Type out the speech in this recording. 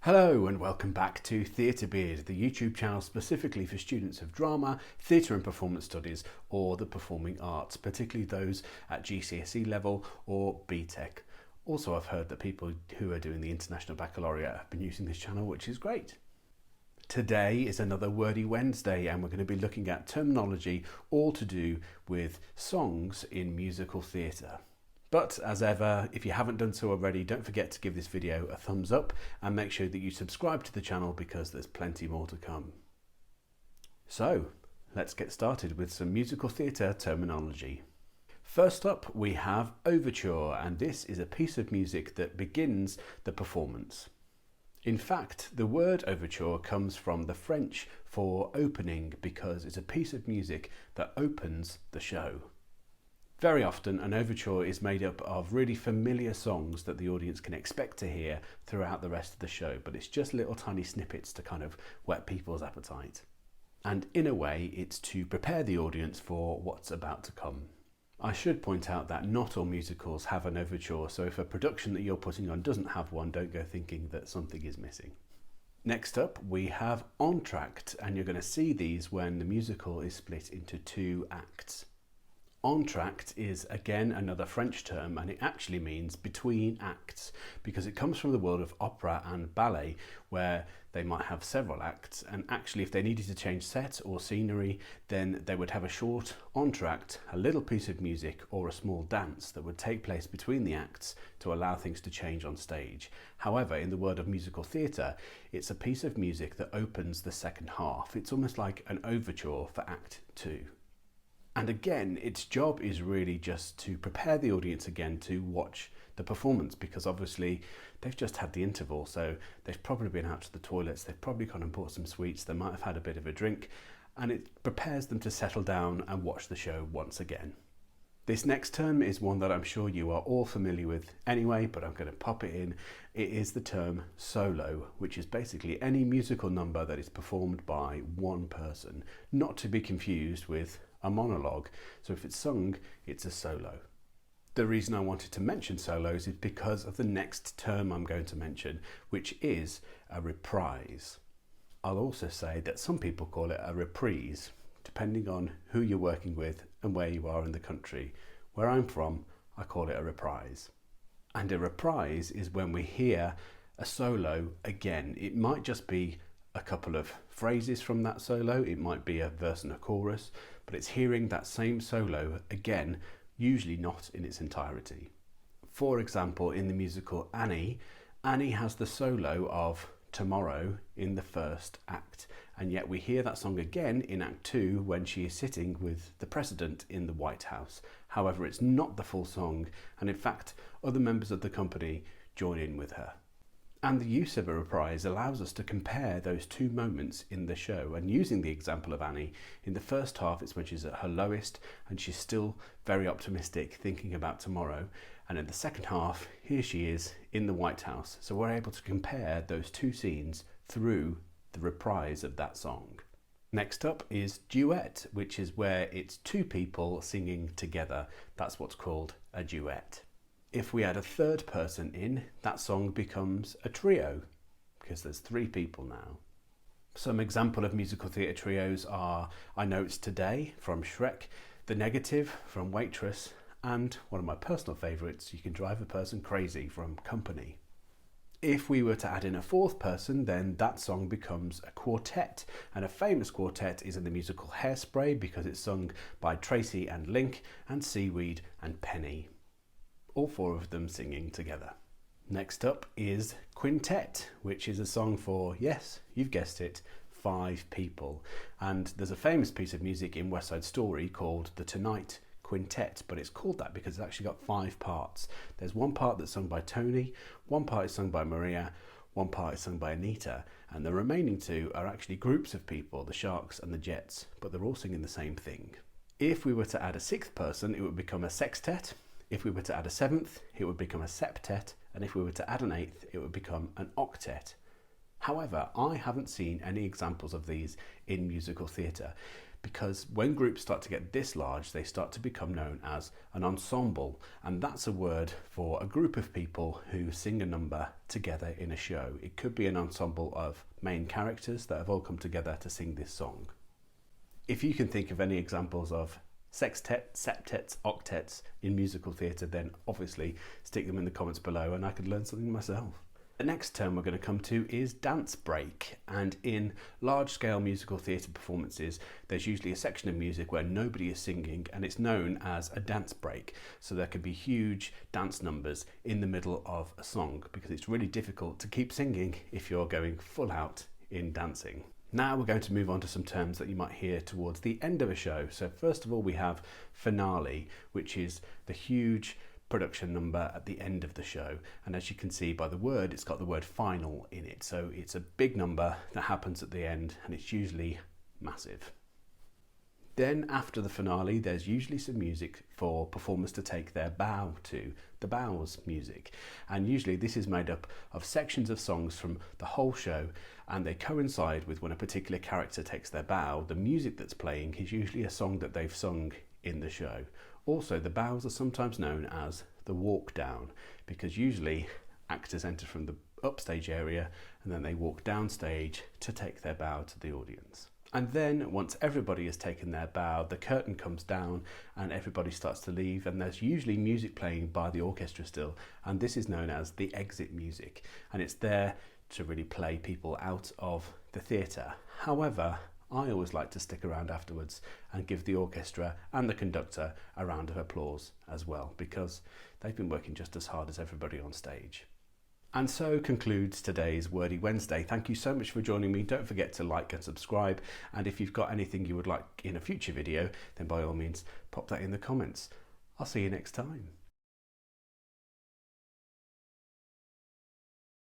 Hello and welcome back to Theatre Beard, the YouTube channel specifically for students of drama, theatre and performance studies or the performing arts, particularly those at GCSE level or BTEC. Also, I've heard that people who are doing the International Baccalaureate have been using this channel, which is great. Today is another Wordy Wednesday and we're going to be looking at terminology all to do with songs in musical theatre. But as ever, if you haven't done so already, don't forget to give this video a thumbs up and make sure that you subscribe to the channel because there's plenty more to come. So let's get started with some musical theatre terminology. First up, we have Overture, and this is a piece of music that begins the performance. In fact, the word overture comes from the French for opening because it's a piece of music that opens the show. Very often, an overture is made up of really familiar songs that the audience can expect to hear throughout the rest of the show, but it's just little tiny snippets to kind of whet people's appetite. And in a way, it's to prepare the audience for what's about to come. I should point out that not all musicals have an overture, so if a production that you're putting on doesn't have one, don't go thinking that something is missing. Next up, we have Entr'acte, and you're going to see these when the musical is split into two acts. Entr'acte is again another French term, and it actually means between acts because it comes from the world of opera and ballet where they might have several acts, and actually if they needed to change set or scenery then they would have a short entr'acte, a little piece of music or a small dance that would take place between the acts to allow things to change on stage. However, in the world of musical theatre, it's a piece of music that opens the second half. It's almost like an overture for Act 2. And again, its job is really just to prepare the audience again to watch the performance, because obviously they've just had the interval, so they've probably been out to the toilets, they've probably gone and bought some sweets, they might have had a bit of a drink, and it prepares them to settle down and watch the show once again. This next term is one that I'm sure you are all familiar with anyway, but I'm going to pop it in. It is the term solo, which is basically any musical number that is performed by one person, not to be confused with a monologue. So if it's sung, it's a solo. The reason I wanted to mention solos is because of the next term I'm going to mention, which is a reprise. I'll also say that some people call it a reprise, depending on who you're working with and where you are in the country. Where I'm from, I call it a reprise. And a reprise is when we hear a solo again. It might just be a couple of phrases from that solo, it might be a verse and a chorus, but it's hearing that same solo again, usually not in its entirety. For example, in the musical Annie has the solo of Tomorrow in the first act, and yet we hear that song again in Act 2 when she is sitting with the President in the White House. However, it's not the full song, and in fact, other members of the company join in with her. And the use of a reprise allows us to compare those two moments in the show. And using the example of Annie, in the first half it's when she's at her lowest and she's still very optimistic, thinking about tomorrow. And in the second half, here she is in the White House. So we're able to compare those two scenes through the reprise of that song. Next up is duet, which is where it's two people singing together. That's what's called a duet. If we add a third person in, that song becomes a trio, because there's three people now. Some example of musical theatre trios are I Know It's Today from Shrek, The Negative from Waitress, and one of my personal favourites, You Can Drive a Person Crazy from Company. If we were to add in a fourth person, then that song becomes a quartet, and a famous quartet is in the musical Hairspray because it's sung by Tracy and Link and Seaweed and Penny. All four of them singing together. Next up is Quintet, which is a song for, yes, you've guessed it, 5 people. And there's a famous piece of music in West Side Story called the Tonight Quintet, but it's called that because it's actually got 5 parts. There's one part that's sung by Tony, one part is sung by Maria, one part is sung by Anita, and the remaining 2 are actually groups of people, the Sharks and the Jets, but they're all singing the same thing. If we were to add a 6th person, it would become a sextet. If we were to add a 7th, it would become a septet, and if we were to add an 8th, it would become an octet. However, I haven't seen any examples of these in musical theatre. because when groups start to get this large, they start to become known as an ensemble, and that's a word for a group of people who sing a number together in a show. It could be an ensemble of main characters that have all come together to sing this song. If you can think of any examples of sextet, septets, octets in musical theatre, then obviously stick them in the comments below and I could learn something myself. The next term we're going to come to is dance break, and in large-scale musical theatre performances there's usually a section of music where nobody is singing and it's known as a dance break. So there can be huge dance numbers in the middle of a song because it's really difficult to keep singing if you're going full out in dancing. Now we're going to move on to some terms that you might hear towards the end of a show. So first of all we have finale, which is the huge production number at the end of the show, and as you can see by the word, it's got the word final in it, so it's a big number that happens at the end and it's usually massive. Then after the finale there's usually some music for performers to take their bow to, the bows music, and usually this is made up of sections of songs from the whole show and they coincide with when a particular character takes their bow. The music that's playing is usually a song that they've sung in the show. Also, the bows are sometimes known as the walk down because usually actors enter from the upstage area and then they walk downstage to take their bow to the audience. And then once everybody has taken their bow, the curtain comes down and everybody starts to leave, and there's usually music playing by the orchestra still, and this is known as the exit music, and it's there to really play people out of the theatre. However, I always like to stick around afterwards and give the orchestra and the conductor a round of applause as well, because they've been working just as hard as everybody on stage. And so concludes today's Wordy Wednesday. Thank you so much for joining me. Don't forget to like and subscribe, and if you've got anything you would like in a future video, then by all means pop that in the comments. I'll see you next time.